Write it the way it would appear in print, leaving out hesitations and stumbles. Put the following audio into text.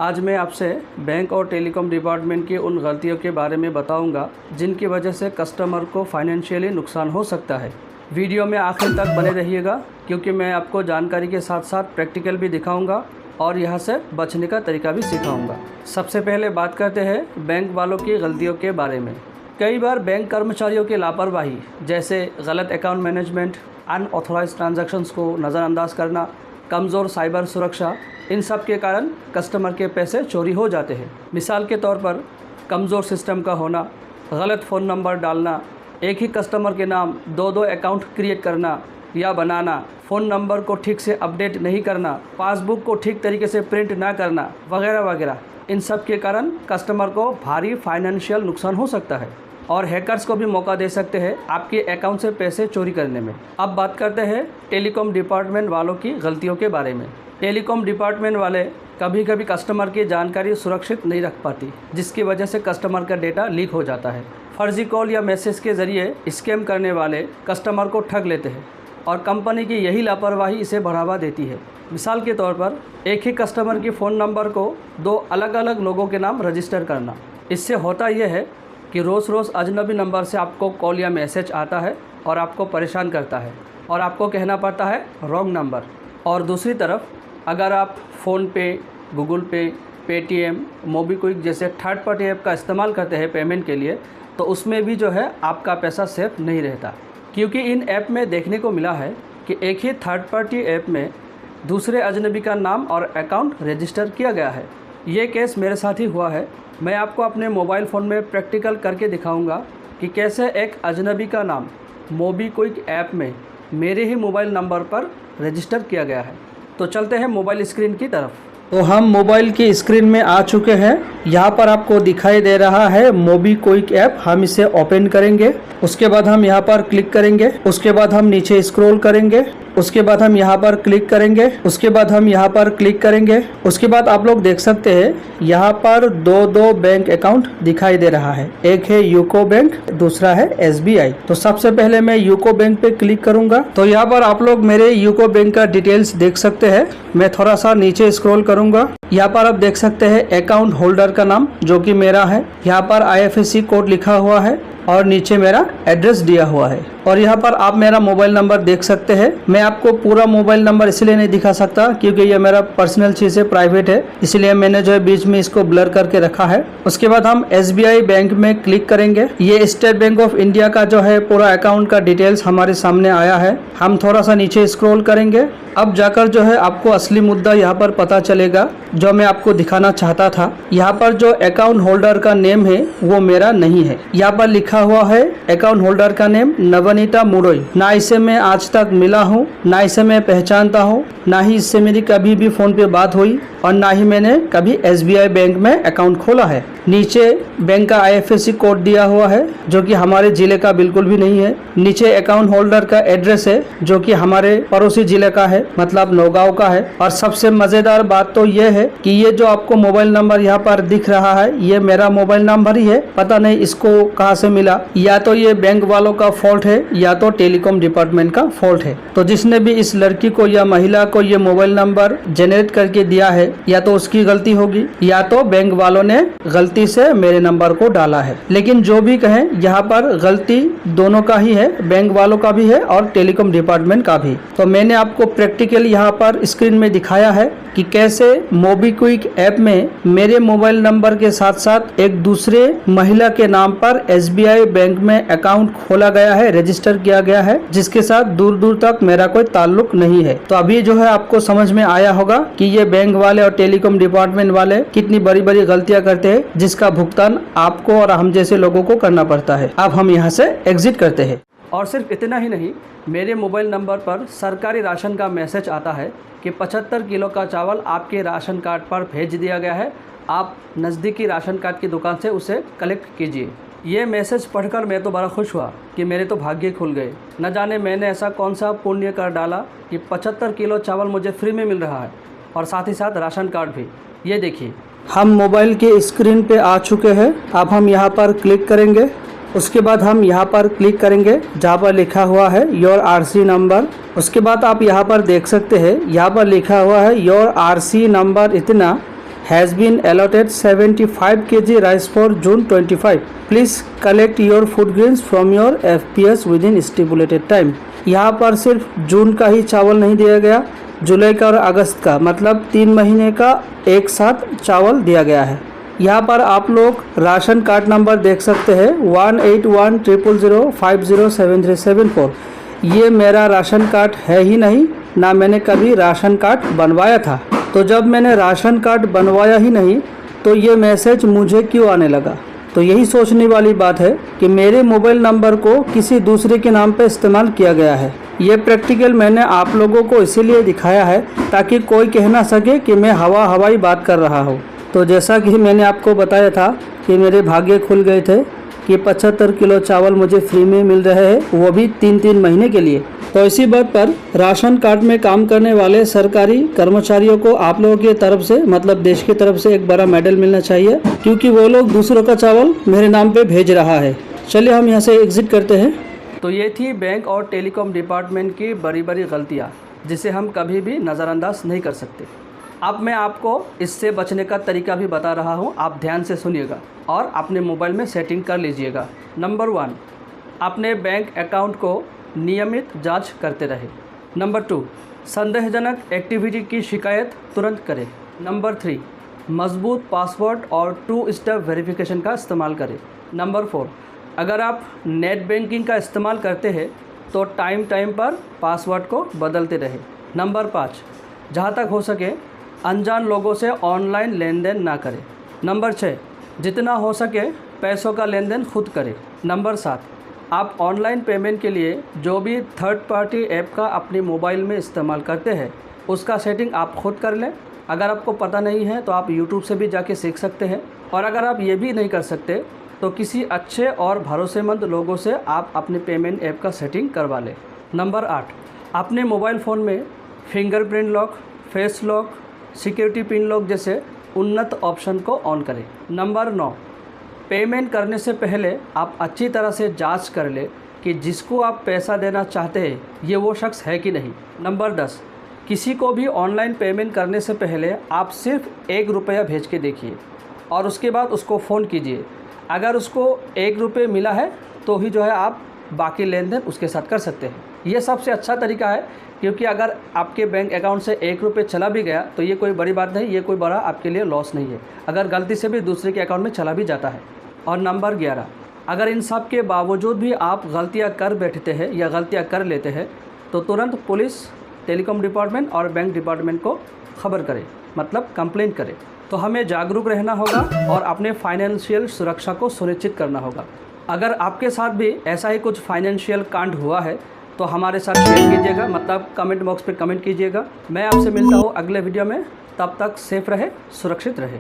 आज मैं आपसे बैंक और टेलीकॉम डिपार्टमेंट की उन गलतियों के बारे में बताऊंगा जिनकी वजह से कस्टमर को फाइनेंशियली नुकसान हो सकता है। वीडियो में आखिर तक बने रहिएगा क्योंकि मैं आपको जानकारी के साथ साथ प्रैक्टिकल भी दिखाऊंगा और यहाँ से बचने का तरीका भी सिखाऊंगा। सबसे पहले बात करते हैं बैंक वालों की गलतियों के बारे में। कई बार बैंक कर्मचारियों की लापरवाही जैसे गलत अकाउंट मैनेजमेंट, अनऑथराइज्ड ट्रांजैक्शंस को नज़रअंदाज करना, कमज़ोर साइबर सुरक्षा, इन सब के कारण कस्टमर के पैसे चोरी हो जाते हैं। मिसाल के तौर पर कमज़ोर सिस्टम का होना, गलत फ़ोन नंबर डालना, एक ही कस्टमर के नाम दो अकाउंट क्रिएट करना या बनाना, फ़ोन नंबर को ठीक से अपडेट नहीं करना, पासबुक को ठीक तरीके से प्रिंट ना करना वगैरह वगैरह। इन सब के कारण कस्टमर को भारी फाइनेंशियल नुकसान हो सकता है और हैकर्स को भी मौका दे सकते हैं आपके अकाउंट से पैसे चोरी करने में। अब बात करते हैं टेलीकॉम डिपार्टमेंट वालों की गलतियों के बारे में। टेलीकॉम डिपार्टमेंट वाले कभी कभी कस्टमर की जानकारी सुरक्षित नहीं रख पाती, जिसकी वजह से कस्टमर का डेटा लीक हो जाता है। फर्जी कॉल या मैसेज के ज़रिए स्कैम करने वाले कस्टमर को ठग लेते हैं और कंपनी की यही लापरवाही इसे बढ़ावा देती है। मिसाल के तौर पर एक ही कस्टमर की फ़ोन नंबर को दो अलग अलग लोगों के नाम रजिस्टर करना। इससे होता यह है कि रोज़ रोज़ अजनबी नंबर से आपको कॉल या मैसेज आता है और आपको परेशान करता है और आपको कहना पड़ता है रॉन्ग नंबर। और दूसरी तरफ अगर आप फ़ोनपे, गूगल पे, पेटीएम, मोबीक्विक जैसे थर्ड पार्टी ऐप का इस्तेमाल करते हैं पेमेंट के लिए, तो उसमें भी जो है आपका पैसा सेफ नहीं रहता, क्योंकि इन ऐप में देखने को मिला है कि एक ही थर्ड पार्टी ऐप में दूसरे अजनबी का नाम और अकाउंट रजिस्टर किया गया है। ये केस मेरे साथ ही हुआ है। मैं आपको अपने मोबाइल फ़ोन में प्रैक्टिकल करके दिखाऊंगा कि कैसे एक अजनबी का नाम मोबीक्विक ऐप में मेरे ही मोबाइल नंबर पर रजिस्टर किया गया है। तो चलते हैं मोबाइल स्क्रीन की तरफ। तो हम मोबाइल की स्क्रीन में आ चुके हैं। यहाँ पर आपको दिखाई दे रहा है मोबीक्विक ऐप। हम इसे ओपन करेंगे, उसके बाद हम यहाँ पर क्लिक करेंगे, उसके बाद हम नीचे स्क्रॉल करेंगे, उसके बाद हम यहाँ पर क्लिक करेंगे, उसके बाद हम यहाँ पर क्लिक करेंगे। उसके बाद आप लोग देख सकते हैं यहाँ पर दो बैंक अकाउंट दिखाई दे रहा है। एक है यूको बैंक, दूसरा है SBI। तो सबसे पहले मैं यूको बैंक पे क्लिक करूंगा। तो यहाँ पर आप लोग मेरे यूको बैंक का डिटेल्स देख सकते हैं। मैं थोड़ा सा नीचे स्क्रॉल करूंगा। यहाँ पर आप देख सकते हैं अकाउंट होल्डर का नाम जो कि मेरा है। यहाँ पर IFSC कोड लिखा हुआ है और नीचे मेरा एड्रेस दिया हुआ है। और यहाँ पर आप मेरा मोबाइल नंबर देख सकते हैं। मैं आपको पूरा मोबाइल नंबर इसलिए नहीं दिखा सकता क्योंकि ये मेरा पर्सनल चीज़ है, प्राइवेट है, इसलिए मैंने जो है बीच में इसको ब्लर करके रखा है। उसके बाद हम SBI बैंक में क्लिक करेंगे। ये स्टेट बैंक ऑफ इंडिया का जो है पूरा अकाउंट का डिटेल्स हमारे सामने आया है। हम थोड़ा सा नीचे स्क्रॉल करेंगे। अब जाकर जो है आपको असली मुद्दा यहाँ पर पता चलेगा जो मैं आपको दिखाना चाहता था। यहाँ पर जो अकाउंट होल्डर का नेम है वो मेरा नहीं है। यहाँ पर लिखा हुआ है अकाउंट होल्डर का नेम नवनीता मुरोई। ना इसे मैं आज तक मिला हूँ, ना इसे मैं पहचानता हूँ, ना ही इससे मेरी कभी भी फोन पे बात हुई और ना ही मैंने कभी SBI बैंक में अकाउंट खोला है। नीचे बैंक का IFSC कोड दिया हुआ है जो कि हमारे जिले का बिल्कुल भी नहीं है। नीचे अकाउंट होल्डर का एड्रेस है जो कि हमारे पड़ोसी जिले का है, मतलब नौगांव का है। और सबसे मजेदार बात तो ये है कि ये जो आपको मोबाइल नंबर यहाँ पर दिख रहा है ये मेरा मोबाइल नंबर ही है। पता नहीं इसको कहाँ से मिला। या तो ये बैंक वालों का फॉल्ट है या तो टेलीकॉम डिपार्टमेंट का फॉल्ट है। तो जिसने भी इस लड़की को या महिला को ये मोबाइल नंबर जनरेट करके दिया है या तो उसकी गलती होगी या तो बैंक वालों ने गलती से मेरे नंबर को डाला है। लेकिन जो भी कहें यहाँ पर गलती दोनों का ही है, बैंक वालों का भी है और टेलीकॉम डिपार्टमेंट का भी। तो मैंने आपको प्रैक्टिकल यहाँ पर स्क्रीन में दिखाया है कि कैसे मोबीक्विक ऐप में मेरे मोबाइल नंबर के साथ साथ एक दूसरे महिला के नाम पर SBI बैंक में अकाउंट खोला गया है, रजिस्टर किया गया है, जिसके साथ दूर दूर तक मेरा कोई ताल्लुक नहीं है। तो अभी जो है आपको समझ में आया होगा कि ये बैंक वाले और टेलीकॉम डिपार्टमेंट वाले कितनी बड़ी बड़ी गलतियां करते हैं जिसका भुगतान आपको और हम जैसे लोगों को करना पड़ता है। अब हम यहाँ से एग्जिट करते हैं। और सिर्फ इतना ही नहीं, मेरे मोबाइल नंबर पर सरकारी राशन का मैसेज आता है कि 75 किलो का चावल आपके राशन कार्ड पर भेज दिया गया है, आप नज़दीकी राशन कार्ड की दुकान से उसे कलेक्ट कीजिए। ये मैसेज पढ़कर मैं तो बड़ा खुश हुआ कि मेरे तो भाग्य खुल गए। न जाने मैंने ऐसा कौन सा पुण्य कर डाला कि 75 किलो चावल मुझे फ्री में मिल रहा है और साथ ही साथ राशन कार्ड भी। ये देखिए, हम मोबाइल के स्क्रीन पे आ चुके हैं। अब हम यहाँ पर क्लिक करेंगे, उसके बाद हम यहाँ पर क्लिक करेंगे जहाँ पर लिखा हुआ है योर RC नंबर। उसके बाद आप यहाँ पर देख सकते हैं, यहाँ पर लिखा हुआ है योर RC नंबर इतना has been allotted 75 kg rice for June 25. Please collect your food grains from your FPS within stipulated time. यहाँ पर सिर्फ जून का ही चावल नहीं दिया गया, जुलाई का और अगस्त का, मतलब 3 महीने का एक साथ चावल दिया गया है। यहाँ पर आप लोग राशन कार्ड नंबर देख सकते हैं 18100050737 ये मेरा राशन कार्ड है ही नहीं, ना मैंने कभी राशन कार्ड बनवाया था। तो जब मैंने राशन कार्ड बनवाया ही नहीं तो ये मैसेज मुझे क्यों आने लगा? तो यही सोचने वाली बात है कि मेरे मोबाइल नंबर को किसी दूसरे के नाम पे इस्तेमाल किया गया है। ये प्रैक्टिकल मैंने आप लोगों को इसीलिए दिखाया है ताकि कोई कह ना सके कि मैं हवाई बात कर रहा हूँ। तो जैसा कि मैंने आपको बताया था कि मेरे भाग्य खुल गए थे कि 75 किलो चावल मुझे फ्री में मिल रहे हैं, वो भी 3-3 महीने के लिए। तो इसी बात पर राशन कार्ड में काम करने वाले सरकारी कर्मचारियों को आप लोगों की तरफ से, मतलब देश की तरफ से, एक बड़ा मेडल मिलना चाहिए, क्योंकि वो लोग दूसरों का चावल मेरे नाम पे भेज रहा है। चलिए हम यहाँ से एग्जिट करते हैं। तो ये थी बैंक और टेलीकॉम डिपार्टमेंट की बड़ी बड़ी गलतियाँ, जिसे हम कभी भी नज़रअंदाज नहीं कर सकते। अब मैं आपको इससे बचने का तरीका भी बता रहा हूँ, आप ध्यान से सुनिएगा और अपने मोबाइल में सेटिंग कर लीजिएगा। नंबर 1, अपने बैंक अकाउंट को नियमित जांच करते रहे। नंबर 2, संदेहजनक एक्टिविटी की शिकायत तुरंत करें। नंबर 3, मजबूत पासवर्ड और 2 स्टेप वेरिफिकेशन का इस्तेमाल करें। नंबर 4, अगर आप नेट बैंकिंग का इस्तेमाल करते हैं तो टाइम पर पासवर्ड को बदलते रहें। नंबर 5, जहाँ तक हो सके अनजान लोगों से ऑनलाइन लेन देन ना करें। नंबर 6, जितना हो सके पैसों का लेन देन खुद करें। नंबर 7, आप ऑनलाइन पेमेंट के लिए जो भी थर्ड पार्टी ऐप का अपने मोबाइल में इस्तेमाल करते हैं उसका सेटिंग आप खुद कर लें। अगर आपको पता नहीं है तो आप यूट्यूब से भी जाके सीख सकते हैं, और अगर आप ये भी नहीं कर सकते तो किसी अच्छे और भरोसेमंद लोगों से आप अपने पेमेंट ऐप का सेटिंग करवा लें। नंबर 8, अपने मोबाइल फ़ोन में fingerprint lock, face lock, security pin lock जैसे उन्नत ऑप्शन को ऑन करें। नंबर 9, पेमेंट करने से पहले आप अच्छी तरह से जांच कर लें कि जिसको आप पैसा देना चाहते हैं ये वो शख्स है कि नहीं। नंबर 10, किसी को भी ऑनलाइन पेमेंट करने से पहले आप सिर्फ 1 रुपया भेज के देखिए और उसके बाद उसको फ़ोन कीजिए। अगर उसको 1 रुपये मिला है तो ही जो है आप बाकी लेन देन उसके साथ कर सकते हैं। ये सबसे अच्छा तरीका है, क्योंकि अगर आपके बैंक अकाउंट से 1 रुपये चला भी गया तो ये कोई बड़ी बात नहीं, ये कोई बड़ा आपके लिए लॉस नहीं है अगर गलती से भी दूसरे के अकाउंट में चला भी जाता है। और नंबर 11, अगर इन सब के बावजूद भी आप गलतियां कर बैठते हैं या गलतियां कर लेते हैं तो तुरंत पुलिस, टेलीकॉम डिपार्टमेंट और बैंक डिपार्टमेंट को खबर करें, मतलब कंप्लेंट करें। तो हमें जागरूक रहना होगा और अपने फाइनेंशियल सुरक्षा को सुनिश्चित करना होगा। अगर आपके साथ भी ऐसा ही कुछ फाइनेंशियल कांड हुआ है तो हमारे साथ शेयर कीजिएगा, मतलब कमेंट बॉक्स पे कमेंट कीजिएगा। मैं आपसे मिलता हूँ अगले वीडियो में, तब तक सेफ रहे, सुरक्षित रहे।